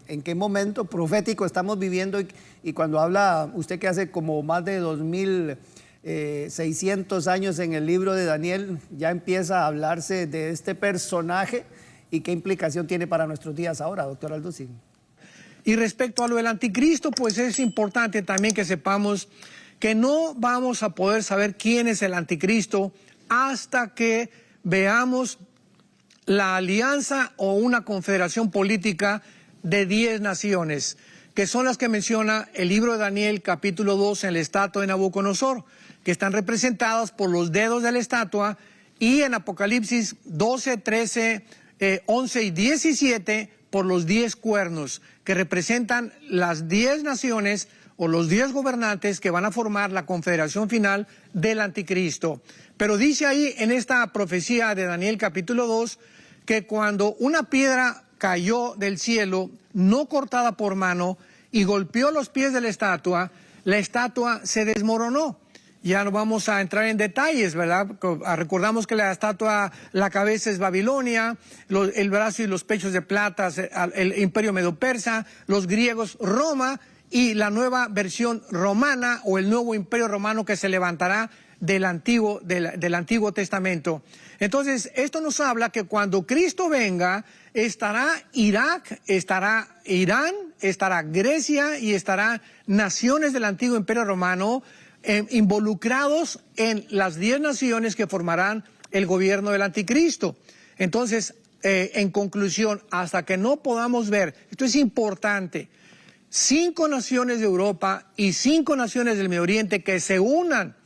¿En qué momento profético estamos viviendo? Y cuando habla usted que hace como más de 2600 años en el libro de Daniel, ya empieza a hablarse de este personaje y qué implicación tiene para nuestros días ahora, doctor Alducin. Y respecto a lo del anticristo, pues es importante también que sepamos que no vamos a poder saber quién es el anticristo hasta que veamos la alianza o una confederación política de 10 naciones, que son las que menciona el libro de Daniel, capítulo 2, en la estatua de Nabucodonosor, que están representadas por los dedos de la estatua, y en Apocalipsis 12, 13, 11 y 17 por los 10 cuernos, que representan las 10 naciones o los 10 gobernantes que van a formar la confederación final del anticristo. Pero dice ahí en esta profecía de Daniel capítulo 2 que cuando una piedra cayó del cielo, no cortada por mano, y golpeó los pies de la estatua se desmoronó. Ya no vamos a entrar en detalles, ¿verdad? Recordamos que la estatua, la cabeza es Babilonia, el brazo y los pechos de plata, el imperio medo-persa, los griegos Roma, y la nueva versión romana o el nuevo imperio romano que se levantará del Antiguo Testamento. Entonces, esto nos habla que cuando Cristo venga, estará Irak, estará Irán, estará Grecia y estará naciones del Antiguo Imperio Romano involucrados en las 10 naciones que formarán el gobierno del anticristo. Entonces, en conclusión, hasta que no podamos ver, esto es importante, 5 naciones de Europa y 5 naciones del Medio Oriente que se unan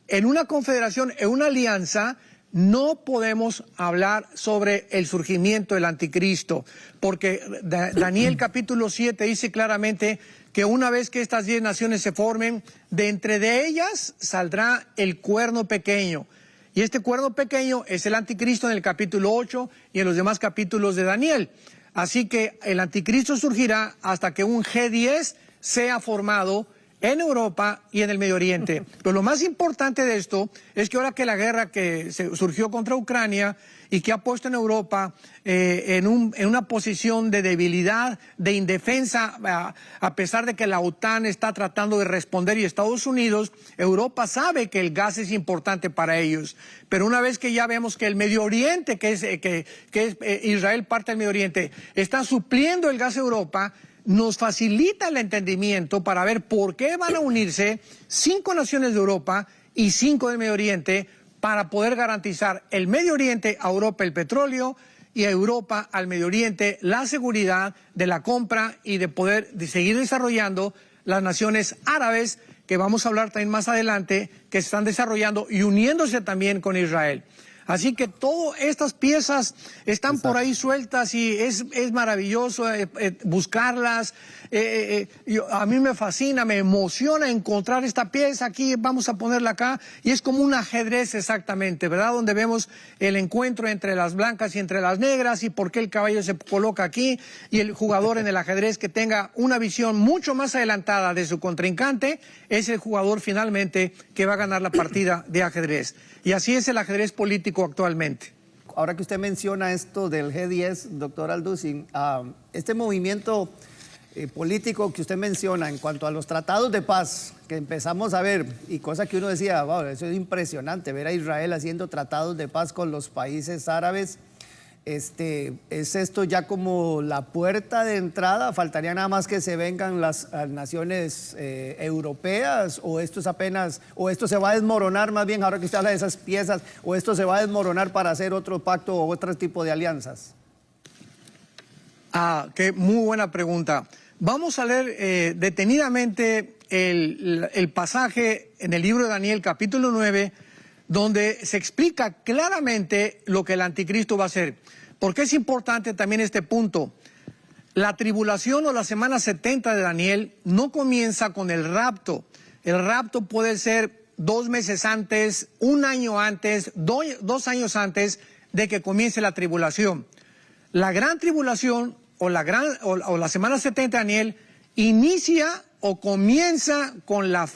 en una confederación, en una alianza, no podemos hablar sobre el surgimiento del anticristo, porque Daniel capítulo 7 dice claramente que una vez que estas 10 naciones se formen, de entre de ellas saldrá el cuerno pequeño. Y este cuerno pequeño es el anticristo en el capítulo 8 y en los demás capítulos de Daniel. Así que el anticristo surgirá hasta que un G10 sea formado en Europa y en el Medio Oriente. Pero lo más importante de esto es que ahora que la guerra que surgió contra Ucrania y que ha puesto en Europa en una posición de debilidad, de indefensa, a pesar de que la OTAN está tratando de responder y Estados Unidos, Europa sabe que el gas es importante para ellos. Pero una vez que ya vemos que el Medio Oriente, que es Israel, parte del Medio Oriente, está supliendo el gas a Europa, nos facilita el entendimiento para ver por qué van a unirse 5 naciones de Europa y 5 del Medio Oriente para poder garantizar el Medio Oriente a Europa el petróleo y a Europa al Medio Oriente la seguridad de la compra y de poder seguir desarrollando las naciones árabes, que vamos a hablar también más adelante, que se están desarrollando y uniéndose también con Israel. Así que todas estas piezas están por ahí sueltas y es maravilloso buscarlas. A mí me fascina, me emociona encontrar esta pieza aquí, vamos a ponerla acá, y es como un ajedrez exactamente, ¿verdad? Donde vemos el encuentro entre las blancas y entre las negras y por qué el caballo se coloca aquí, y el jugador en el ajedrez que tenga una visión mucho más adelantada de su contrincante es el jugador finalmente que va a ganar la partida de ajedrez. Y así es el ajedrez político actualmente. Ahora que usted menciona esto del G10, doctor Alducin, este movimiento político que usted menciona en cuanto a los tratados de paz que empezamos a ver, y cosa que uno decía, wow, eso es impresionante, ver a Israel haciendo tratados de paz con los países árabes, ¿es esto ya como la puerta de entrada? ¿Faltaría nada más que se vengan las naciones europeas? ¿O esto es apenas, o esto se va a desmoronar más bien, ahora que usted habla de esas piezas, o esto se va a desmoronar para hacer otro pacto o otro tipo de alianzas? Qué muy buena pregunta. Vamos a leer detenidamente el pasaje en el libro de Daniel, capítulo 9, donde se explica claramente lo que el anticristo va a hacer. ¿Por qué es importante también este punto? La tribulación o la semana 70 de Daniel no comienza con el rapto. El rapto puede ser 2 meses antes, 1 año antes, 2 años antes de que comience la tribulación. La gran tribulación o la semana 70 de Daniel inicia o comienza con la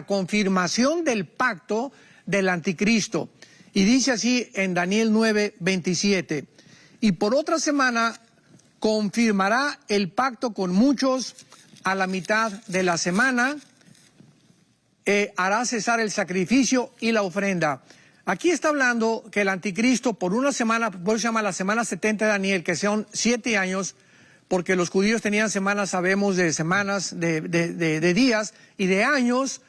confirmación del pacto del anticristo. Y dice así en Daniel 9:27. Y por otra semana confirmará el pacto con muchos a la mitad de la semana, hará cesar el sacrificio y la ofrenda. Aquí está hablando que el anticristo por una semana, por eso se llama la semana 70 de Daniel, que son 7 años, porque los judíos tenían semanas, sabemos, de semanas, de días y de años,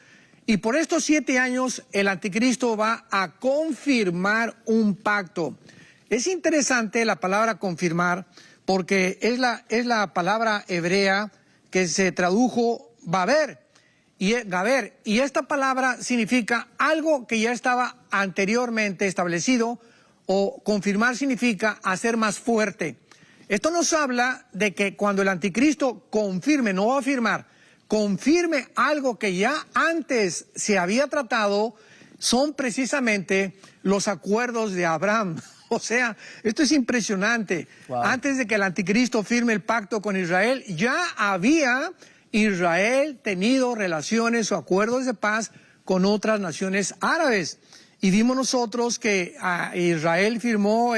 y por estos 7 años el anticristo va a confirmar un pacto. Es interesante la palabra confirmar, porque es la palabra hebrea que se tradujo Gaber, y esta palabra significa algo que ya estaba anteriormente establecido, o confirmar significa hacer más fuerte. Esto nos habla de que cuando el anticristo confirme, no va a afirmar, confirme algo que ya antes se había tratado, son precisamente los acuerdos de Abraham. O sea, esto es impresionante. Wow. Antes de que el anticristo firme el pacto con Israel, ya había Israel tenido relaciones o acuerdos de paz con otras naciones árabes. Y vimos nosotros que Israel firmó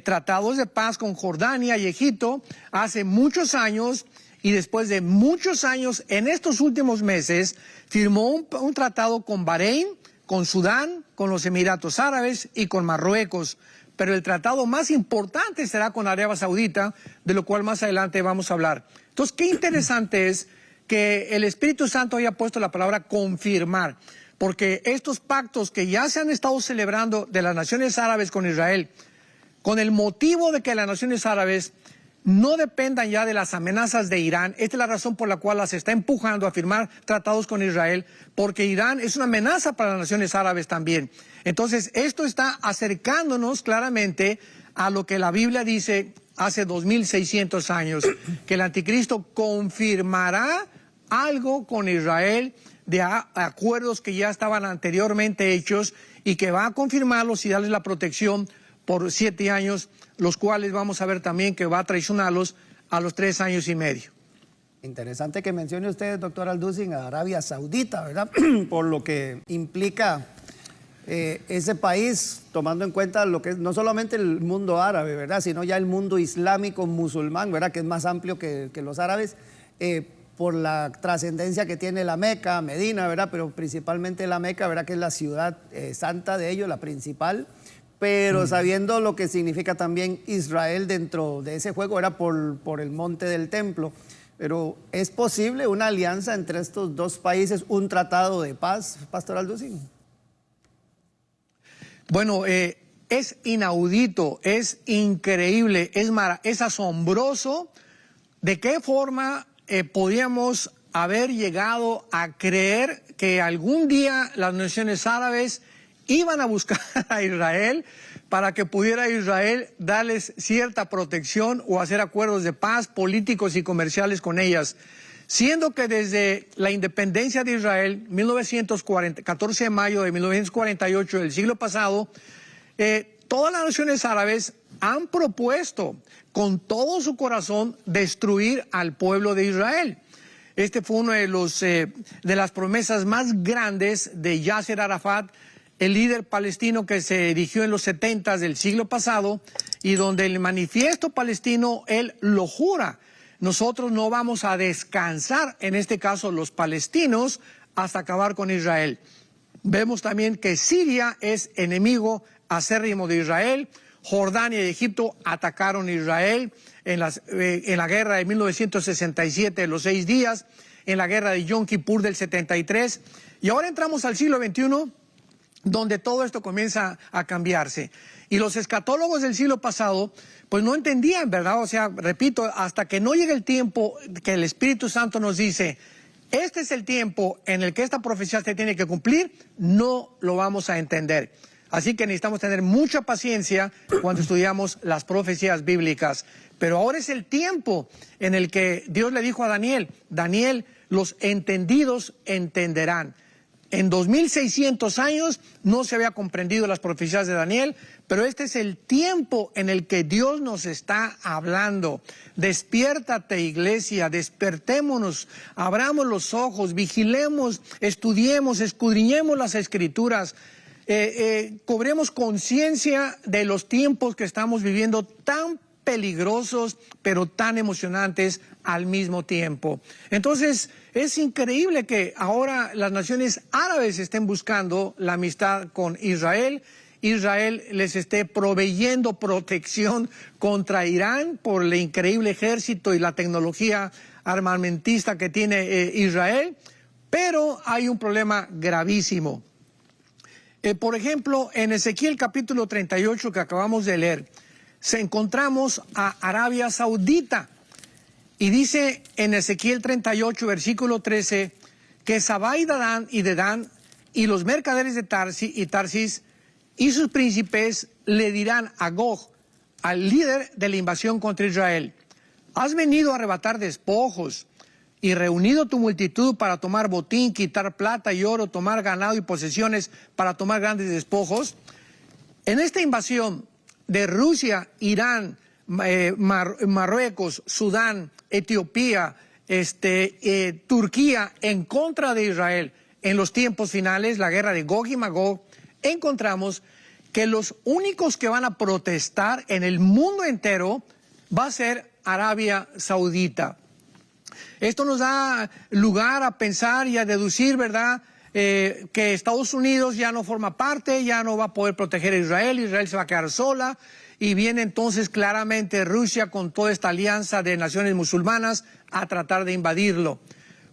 tratados de paz con Jordania y Egipto hace muchos años, y después de muchos años, en estos últimos meses, firmó un tratado con Bahrein, con Sudán, con los Emiratos Árabes y con Marruecos. Pero el tratado más importante será con Arabia Saudita, de lo cual más adelante vamos a hablar. Entonces, qué interesante es que el Espíritu Santo haya puesto la palabra confirmar, porque estos pactos que ya se han estado celebrando de las naciones árabes con Israel, con el motivo de que las naciones árabes no dependan ya de las amenazas de Irán. Esta es la razón por la cual las está empujando a firmar tratados con Israel, porque Irán es una amenaza para las naciones árabes también. Entonces, esto está acercándonos claramente a lo que la Biblia dice hace 2600 años, que el anticristo confirmará algo con Israel de acuerdos que ya estaban anteriormente hechos, y que va a confirmarlos y darles la protección por 7 años, los cuales vamos a ver también que va a traicionarlos a los 3 años y medio. Interesante que mencione usted, doctor Alducin, a Arabia Saudita, ¿verdad? Por lo que implica ese país, tomando en cuenta lo que es no solamente el mundo árabe, ¿verdad?, sino ya el mundo islámico musulmán, ¿verdad?, que es más amplio que los árabes, por la trascendencia que tiene la Meca, Medina, ¿verdad?, pero principalmente la Meca, ¿verdad?, que es la ciudad santa de ellos, la principal. Pero sabiendo lo que significa también Israel dentro de ese juego, era por el monte del templo. Pero ¿es posible una alianza entre estos dos países, un tratado de paz, Pastor Alducin? Bueno, es inaudito, es increíble, es asombroso de qué forma podríamos haber llegado a creer que algún día las naciones árabes iban a buscar a Israel para que pudiera Israel darles cierta protección o hacer acuerdos de paz políticos y comerciales con ellas. Siendo que desde la independencia de Israel, 14 de mayo de 1948 del siglo pasado, todas las naciones árabes han propuesto con todo su corazón destruir al pueblo de Israel. Este fue uno de las promesas más grandes de Yasser Arafat, el líder palestino que se erigió en los 70s del siglo pasado, y donde el manifiesto palestino, él lo jura: nosotros no vamos a descansar, en este caso los palestinos, hasta acabar con Israel. Vemos también que Siria es enemigo acérrimo de Israel. Jordania y Egipto atacaron a Israel en la guerra de 1967, los 6 días, en la guerra de Yom Kippur del 73. Y ahora entramos al siglo XXI, donde todo esto comienza a cambiarse. Y los escatólogos del siglo pasado, pues no entendían, ¿verdad? O sea, repito, hasta que no llegue el tiempo que el Espíritu Santo nos dice, este es el tiempo en el que esta profecía se tiene que cumplir, no lo vamos a entender. Así que necesitamos tener mucha paciencia cuando estudiamos las profecías bíblicas. Pero ahora es el tiempo en el que Dios le dijo a Daniel, Daniel, los entendidos entenderán. En 2600 años no se había comprendido las profecías de Daniel, pero este es el tiempo en el que Dios nos está hablando. Despiértate, iglesia, despertémonos, abramos los ojos, vigilemos, estudiemos, escudriñemos las Escrituras, cobremos conciencia de los tiempos que estamos viviendo tan peligrosos, pero tan emocionantes al mismo tiempo. Entonces, es increíble que ahora las naciones árabes estén buscando la amistad con Israel. Israel les esté proveyendo protección contra Irán por el increíble ejército y la tecnología armamentista que tiene Israel, pero hay un problema gravísimo. Por ejemplo, en Ezequiel capítulo 38 que acabamos de leer, encontramos a Arabia Saudita y dice en Ezequiel 38 versículo 13 que Sabá y Dedán y los mercaderes de Tarsis y sus príncipes le dirán a Gog, al líder de la invasión contra Israel: has venido a arrebatar despojos y reunido tu multitud para tomar botín, quitar plata y oro, tomar ganado y posesiones para tomar grandes despojos. En esta invasión de Rusia, Irán, Marruecos, Sudán, Etiopía, Turquía en contra de Israel en los tiempos finales, la guerra de Gog y Magog, encontramos que los únicos que van a protestar en el mundo entero va a ser Arabia Saudita. Esto nos da lugar a pensar y a deducir, ¿verdad?, que Estados Unidos ya no forma parte, ya no va a poder proteger a Israel, Israel se va a quedar sola, y viene entonces claramente Rusia con toda esta alianza de naciones musulmanas a tratar de invadirlo.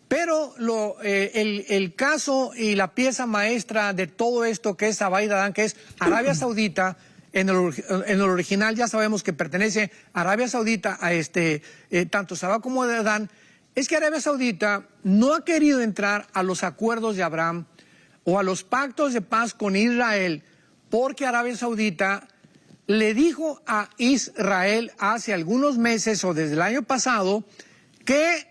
Pero el caso y la pieza maestra de todo esto que es Sabá y Dedán, que es Arabia Saudita, en el original ya sabemos que pertenece a Arabia Saudita, a tanto Sabá como Dedán, es que Arabia Saudita no ha querido entrar a los acuerdos de Abraham o a los pactos de paz con Israel, porque Arabia Saudita le dijo a Israel hace algunos meses o desde el año pasado que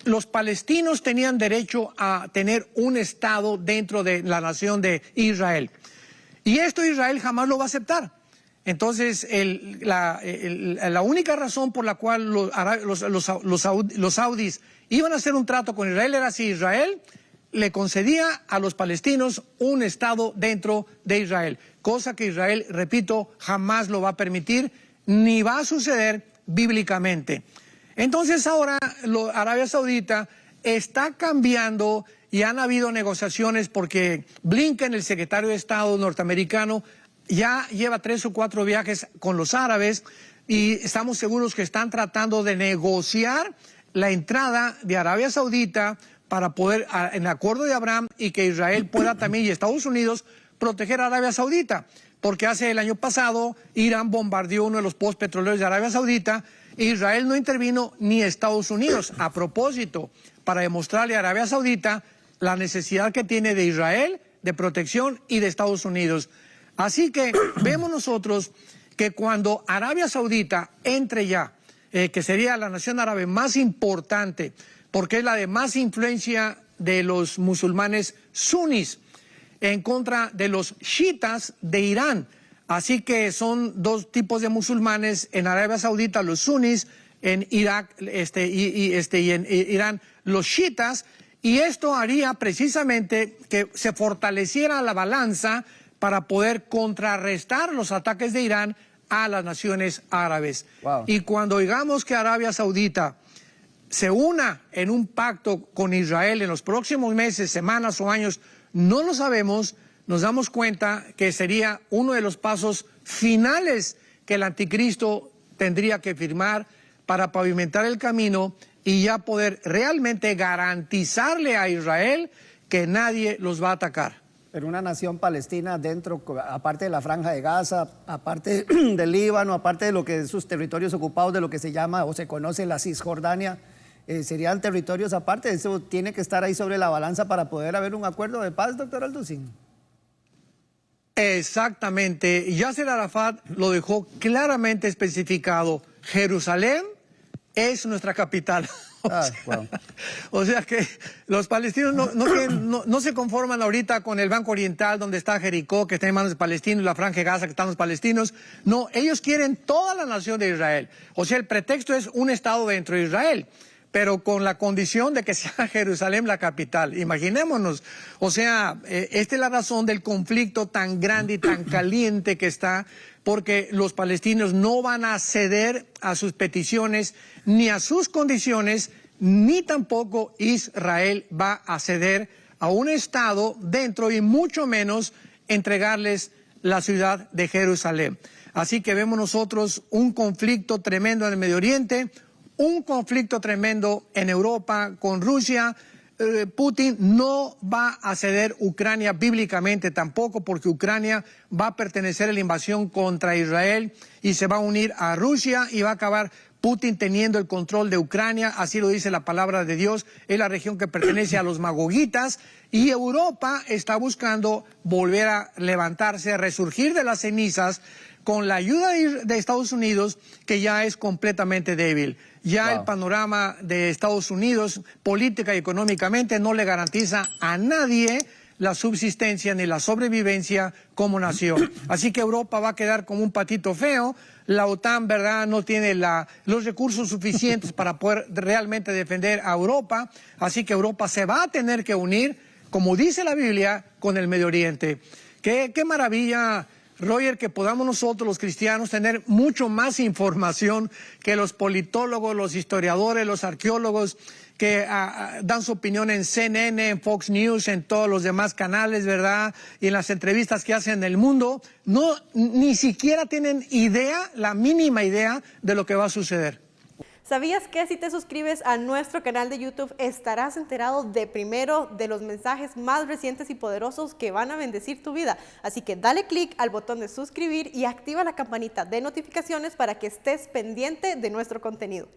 los palestinos tenían derecho a tener un estado dentro de la nación de Israel. Y esto Israel jamás lo va a aceptar. Entonces, la única razón por la cual los saudis iban a hacer un trato con Israel era si Israel le concedía a los palestinos un estado dentro de Israel, cosa que Israel, repito, jamás lo va a permitir, ni va a suceder bíblicamente. Entonces ahora Arabia Saudita está cambiando y han habido negociaciones porque Blinken, el secretario de Estado norteamericano, ya lleva 3 o 4 viajes con los árabes y estamos seguros que están tratando de negociar la entrada de Arabia Saudita para poder, en el acuerdo de Abraham, y que Israel pueda también, y Estados Unidos, proteger a Arabia Saudita. Porque hace el año pasado Irán bombardeó uno de los pozos petroleros de Arabia Saudita, Israel no intervino ni Estados Unidos, a propósito, para demostrarle a Arabia Saudita la necesidad que tiene de Israel, de protección, y de Estados Unidos. Así que vemos nosotros que cuando Arabia Saudita entre ya, que sería la nación árabe más importante, porque es la de más influencia de los musulmanes sunis, en contra de los chiitas de Irán. Así que son dos tipos de musulmanes en Arabia Saudita, los sunis, en Irak y en Irán, los chiitas, y esto haría precisamente que se fortaleciera la balanza para poder contrarrestar los ataques de Irán a las naciones árabes. Wow. Y cuando oigamos que Arabia Saudita se una en un pacto con Israel en los próximos meses, semanas o años, no lo sabemos, nos damos cuenta que sería uno de los pasos finales que el anticristo tendría que firmar para pavimentar el camino y ya poder realmente garantizarle a Israel que nadie los va a atacar. Pero una nación palestina dentro, aparte de la Franja de Gaza, aparte del Líbano, aparte de lo que es sus territorios ocupados, de lo que se llama o se conoce la Cisjordania, serían territorios aparte. Eso tiene que estar ahí sobre la balanza para poder haber un acuerdo de paz, doctor Alducin. Exactamente. Yasser Arafat lo dejó claramente especificado. Jerusalén es nuestra capital. O sea que los palestinos no se conforman ahorita con el Banco Oriental, donde está Jericó, que está en manos de palestinos, la Franja de Gaza, que están los palestinos. No, ellos quieren toda la nación de Israel. O sea, el pretexto es un Estado dentro de Israel. pero con la condición de que sea Jerusalén la capital. Imaginémonos. O sea, esta es la razón del conflicto tan grande y tan caliente que está, porque los palestinos no van a ceder a sus peticiones ni a sus condiciones, ni tampoco Israel va a ceder a un Estado dentro y mucho menos entregarles la ciudad de Jerusalén. Así que vemos nosotros un conflicto tremendo en el Medio Oriente, un conflicto tremendo en Europa con Rusia. Putin no va a ceder Ucrania bíblicamente tampoco, porque Ucrania va a pertenecer a la invasión contra Israel y se va a unir a Rusia y va a acabar Putin teniendo el control de Ucrania, así lo dice la palabra de Dios, es la región que pertenece a los magogitas, y Europa está buscando volver a levantarse, a resurgir de las cenizas con la ayuda de Estados Unidos, que ya es completamente débil. Ya el panorama de Estados Unidos, política y económicamente, no le garantiza a nadie la subsistencia ni la sobrevivencia como nación. Así que Europa va a quedar como un patito feo. La OTAN, ¿verdad?, no tiene los recursos suficientes para poder realmente defender a Europa. Así que Europa se va a tener que unir, como dice la Biblia, con el Medio Oriente. Qué maravilla, Roger, que podamos nosotros los cristianos tener mucho más información que los politólogos, los historiadores, los arqueólogos que dan su opinión en CNN, en Fox News, en todos los demás canales, ¿verdad? Y en las entrevistas que hacen en el mundo. No, ni siquiera tienen idea, la mínima idea de lo que va a suceder. ¿Sabías que si te suscribes a nuestro canal de YouTube estarás enterado de primero de los mensajes más recientes y poderosos que van a bendecir tu vida? Así que dale clic al botón de suscribir y activa la campanita de notificaciones para que estés pendiente de nuestro contenido.